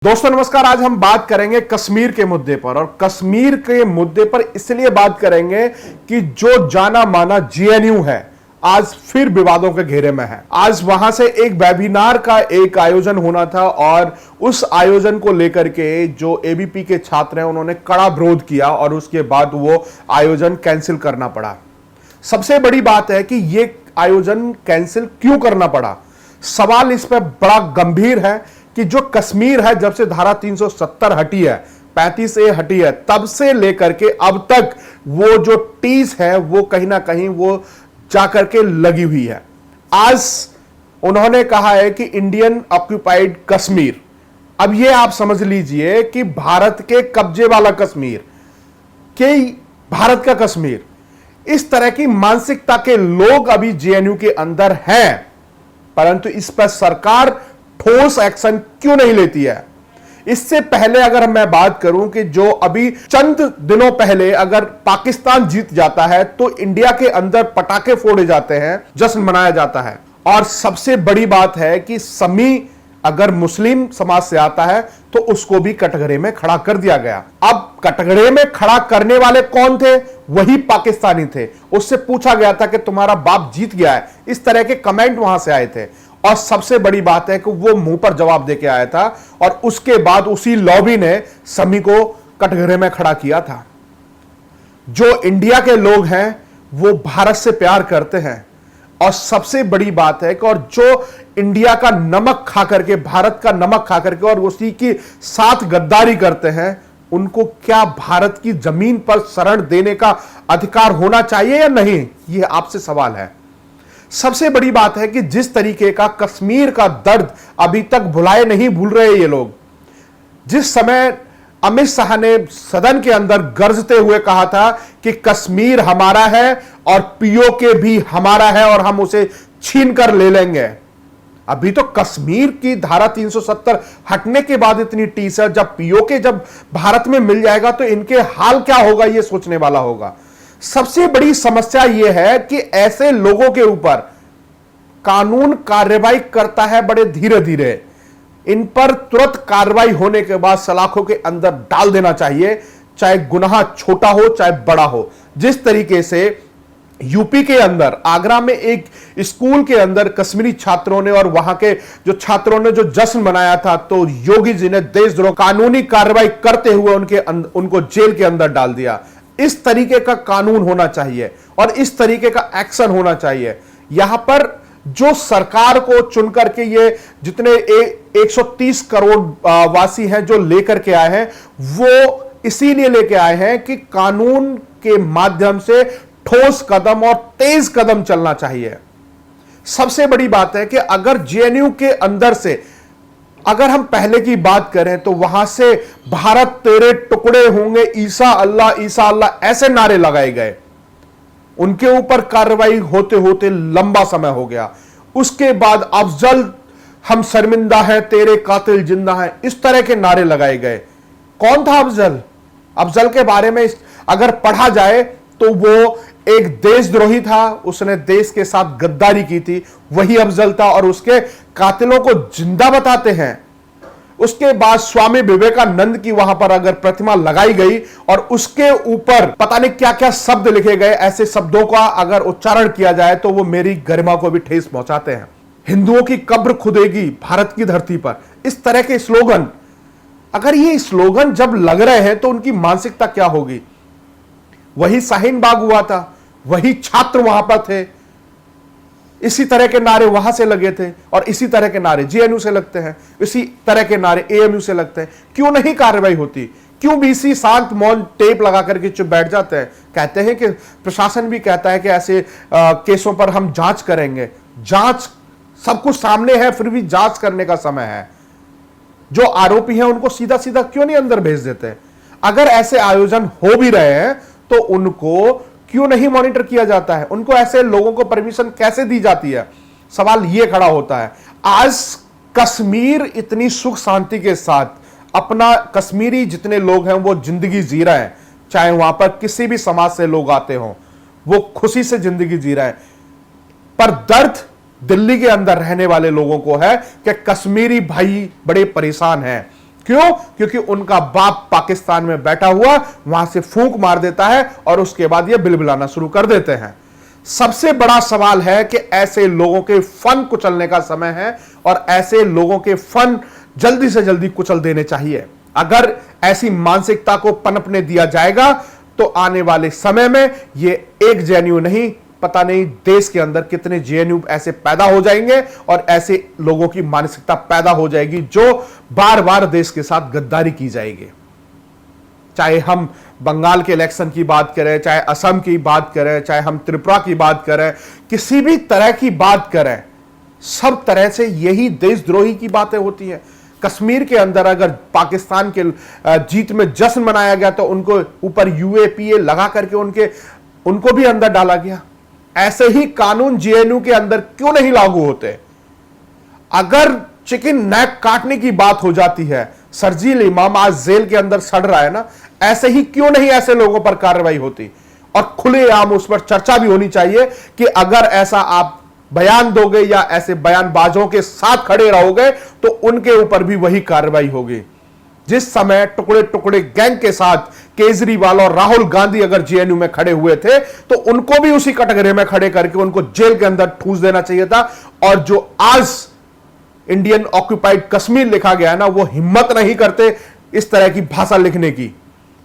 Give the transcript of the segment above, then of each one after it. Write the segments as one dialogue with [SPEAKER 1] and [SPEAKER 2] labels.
[SPEAKER 1] दोस्तों नमस्कार। आज हम बात करेंगे कश्मीर के मुद्दे पर, और कश्मीर के मुद्दे पर इसलिए बात करेंगे कि जो जाना माना जेएनयू है आज फिर विवादों के घेरे में है। आज वहां से एक वेबिनार का एक आयोजन होना था और उस आयोजन को लेकर के जो एबीपी के छात्र हैं उन्होंने कड़ा विरोध किया और उसके बाद वो आयोजन कैंसिल करना पड़ा। सबसे बड़ी बात है कि ये आयोजन कैंसिल क्यों करना पड़ा। सवाल इस पर बड़ा गंभीर है कि जो कश्मीर है, जब से धारा 370 हटी है, 35A हटी है, तब से लेकर के अब तक वो जो टीस है वो कहीं ना कहीं वो जाकर के लगी हुई है। आज उन्होंने कहा है कि इंडियन ऑक्युपाइड कश्मीर। अब ये आप समझ लीजिए कि भारत के कब्जे वाला कश्मीर, के भारत का कश्मीर, इस तरह की मानसिकता के लोग अभी जेएनयू के अंदर हैं, परंतु इस पर सरकार ठोस एक्शन क्यों नहीं लेती है। इससे पहले अगर मैं बात करूं कि जो अभी चंद दिनों पहले अगर पाकिस्तान जीत जाता है तो इंडिया के अंदर पटाखे फोड़े जाते हैं, जश्न मनाया जाता है। और सबसे बड़ी बात है कि समी अगर मुस्लिम समाज से आता है तो उसको भी कटघरे में खड़ा कर दिया गया। अब कटघरे में खड़ा करने वाले कौन थे? वही पाकिस्तानी थे। उससे पूछा गया था कि तुम्हारा बाप जीत गया है, इस तरह के कमेंट वहां से आए थे। और सबसे बड़ी बात है कि वो मुंह पर जवाब देके आया था और उसके बाद उसी लॉबी ने समी को कटघरे में खड़ा किया था। जो इंडिया के लोग हैं वो भारत से प्यार करते हैं, और सबसे बड़ी बात है कि और जो इंडिया का नमक खा करके, भारत का नमक खा करके और उसी की साथ गद्दारी करते हैं, उनको क्या भारत की जमीन पर शरण देने का अधिकार होना चाहिए या नहीं, यह आपसे सवाल है। सबसे बड़ी बात है कि जिस तरीके का कश्मीर का दर्द अभी तक भुलाए नहीं भूल रहे ये लोग। जिस समय अमित शाह ने सदन के अंदर गरजते हुए कहा था कि कश्मीर हमारा है और पीओके भी हमारा है और हम उसे छीन कर ले लेंगे। अभी तो कश्मीर की धारा 370 हटने के बाद इतनी टीस है, जब पीओके जब भारत में मिल जाएगा तो इनके हाल क्या होगा ये सोचने वाला होगा। सबसे बड़ी समस्या यह है कि ऐसे लोगों के ऊपर कानून कार्रवाई करता है बड़े धीरे धीरे। इन पर तुरंत कार्रवाई होने के बाद सलाखों के अंदर डाल देना चाहिए, चाहे गुनाह छोटा हो चाहे बड़ा हो। जिस तरीके से यूपी के अंदर आगरा में एक स्कूल के अंदर कश्मीरी छात्रों ने और वहां के जो छात्रों ने जो जश्न मनाया था, तो योगी जी ने देशद्रोह कानूनी कार्रवाई करते हुए उनको जेल के अंदर डाल दिया। इस तरीके का कानून होना चाहिए और इस तरीके का एक्शन होना चाहिए। यहां पर जो सरकार को चुनकर के ये जितने 130 करोड़ वासी हैं जो लेकर के आए हैं, वो इसीलिए लेके आए हैं कि कानून के माध्यम से ठोस कदम और तेज कदम चलना चाहिए। सबसे बड़ी बात है कि अगर जेएनयू के अंदर से अगर हम पहले की बात करें तो वहां से भारत तेरे टुकड़े होंगे, ईसा अल्लाह ऐसे नारे लगाए गए। उनके ऊपर कार्रवाई होते होते लंबा समय हो गया। उसके बाद अफजल हम शर्मिंदा हैं, तेरे कातिल जिंदा हैं, इस तरह के नारे लगाए गए। कौन था अफजल? अफजल के बारे में अगर पढ़ा जाए तो वो एक देशद्रोही था, उसने देश के साथ गद्दारी की थी, वही अफजल था। और उसके कातिलों को जिंदा बताते हैं। उसके बाद स्वामी विवेकानंद की वहां पर अगर प्रतिमा लगाई गई और उसके ऊपर पता नहीं क्या क्या शब्द लिखे गए, ऐसे शब्दों का अगर उच्चारण किया जाए तो वो मेरी गरिमा को भी ठेस पहुंचाते हैं। हिंदुओं की कब्र खुदेगी भारत की धरती पर, इस तरह के स्लोगन, अगर ये स्लोगन जब लग रहे हैं तो उनकी मानसिकता क्या होगी। वही शाहीन बाग हुआ था, वही छात्र वहां पर थे, इसी तरह के नारे वहां से लगे थे और इसी तरह के नारे जेएनयू से लगते हैं, इसी तरह के नारे एएमयू से लगते हैं। क्यों नहीं कार्रवाई होती? क्यों बीसी शांत मौन टेप लगा करके चुप बैठ जाते हैं? कहते हैं कि प्रशासन भी कहता है कि ऐसे केसों पर हम जांच करेंगे। जांच, सब कुछ सामने है, फिर भी जांच करने का समय है। जो आरोपी हैं उनको सीधा सीधा क्यों नहीं अंदर भेज देते? अगर ऐसे आयोजन हो भी रहे हैं तो उनको क्यों नहीं मॉनिटर किया जाता है? उनको ऐसे लोगों को परमिशन कैसे दी जाती है? सवाल यह खड़ा होता है। आज कश्मीर इतनी सुख शांति के साथ अपना, कश्मीरी जितने लोग हैं वो जिंदगी जी रहे हैं, चाहे वहां पर किसी भी समाज से लोग आते हों, वो खुशी से जिंदगी जी रहे हैं। पर दर्द दिल्ली के अंदर रहने वाले लोगों को है कि कश्मीरी भाई बड़े परेशान हैं, क्यों? क्योंकि उनका बाप पाकिस्तान में बैठा हुआ वहां से फूंक मार देता है और उसके बाद ये बिलबिलाना शुरू कर देते हैं। सबसे बड़ा सवाल है कि ऐसे लोगों के फन कुचलने का समय है और ऐसे लोगों के फन जल्दी से जल्दी कुचल देने चाहिए। अगर ऐसी मानसिकता को पनपने दिया जाएगा तो आने वाले समय में ये एक जेएनयू नहीं, पता नहीं देश के अंदर कितने जेएनयू ऐसे पैदा हो जाएंगे और ऐसे लोगों की मानसिकता पैदा हो जाएगी जो बार बार देश के साथ गद्दारी की जाएगी। चाहे हम बंगाल के इलेक्शन की बात करें, चाहे असम की बात करें, चाहे हम त्रिपुरा की बात करें, किसी भी तरह की बात करें, सब तरह से यही देशद्रोही की बातें होती हैं। कश्मीर के अंदर अगर पाकिस्तान के जीत में जश्न मनाया गया तो उनको ऊपर यूएपीए लगा करके उनको भी अंदर डाला गया। ऐसे ही कानून जेएनयू के अंदर क्यों नहीं लागू होते? अगर चिकन नेक काटने की बात हो जाती है, शर्जील इमाम आज जेल के अंदर सड़ रहा है ना, ऐसे ही क्यों नहीं ऐसे लोगों पर कार्रवाई होती और खुलेआम उस पर चर्चा भी होनी चाहिए कि अगर ऐसा आप बयान दोगे या ऐसे बयानबाजों के साथ खड़े रहोगे तो उनके ऊपर भी वही कार्रवाई होगी। जिस समय टुकड़े टुकड़े गैंग के साथ केजरीवाल और राहुल गांधी अगर जेएनयू में खड़े हुए थे तो उनको भी उसी कटघरे में खड़े करके उनको जेल के अंदर ठूस देना चाहिए था। और जो आज इंडियन ऑक्यूपाइड कश्मीर लिखा गया है ना, वो हिम्मत नहीं करते इस तरह की भाषा लिखने की।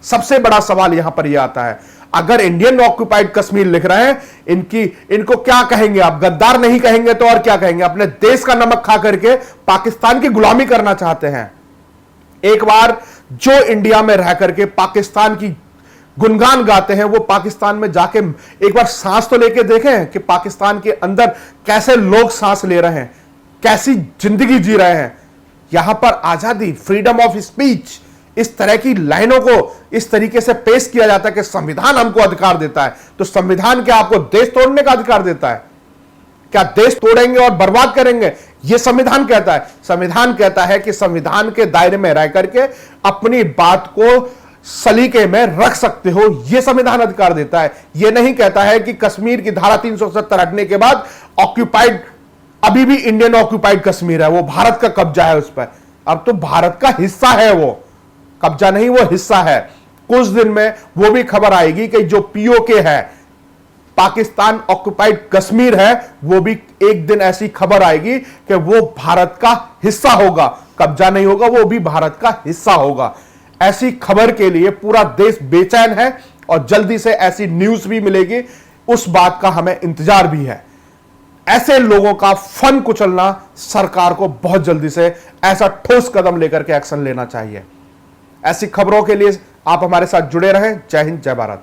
[SPEAKER 1] सबसे बड़ा सवाल यहां पर यह आता है, अगर इंडियन ऑक्यूपाइड कश्मीर लिख रहे हैं, इनको क्या कहेंगे आप? गद्दार नहीं कहेंगे तो और क्या कहेंगे? अपने देश का नमक खा करके पाकिस्तान की गुलामी करना चाहते हैं। एक बार जो इंडिया में रह करके पाकिस्तान की गुणगान गाते हैं, वो पाकिस्तान में जाके एक बार सांस तो लेके देखें कि पाकिस्तान के अंदर कैसे लोग सांस ले रहे हैं, कैसी जिंदगी जी रहे हैं। यहां पर आजादी, फ्रीडम ऑफ स्पीच, इस तरह की लाइनों को इस तरीके से पेश किया जाता है कि संविधान हमको अधिकार देता है। तो संविधान क्या आपको देश तोड़ने का अधिकार देता है? क्या देश तोड़ेंगे और बर्बाद करेंगे यह संविधान कहता है? संविधान कहता है कि संविधान के दायरे में रह करके अपनी बात को सलीके में रख सकते हो, यह संविधान अधिकार देता है। यह नहीं कहता है कि कश्मीर की धारा 370 हटने के बाद ऑक्यूपाइड, अभी भी इंडियन ऑक्यूपाइड कश्मीर है, वो भारत का कब्जा है उस पर। अब तो भारत का हिस्सा है, वो कब्जा नहीं, वो हिस्सा है। कुछ दिन में वो भी खबर आएगी कि जो पीओके है, पाकिस्तान ऑक्यूपाइड कश्मीर है, वो भी एक दिन ऐसी खबर आएगी कि वो भारत का हिस्सा होगा, कब्जा नहीं होगा, वो भी भारत का हिस्सा होगा। ऐसी खबर के लिए पूरा देश बेचैन है और जल्दी से ऐसी न्यूज भी मिलेगी, उस बात का हमें इंतजार भी है। ऐसे लोगों का फन कुचलना सरकार को बहुत जल्दी से ऐसा ठोस कदम लेकर के एक्शन लेना चाहिए। ऐसी खबरों के लिए आप हमारे साथ जुड़े रहें। जय हिंद, जय भारत।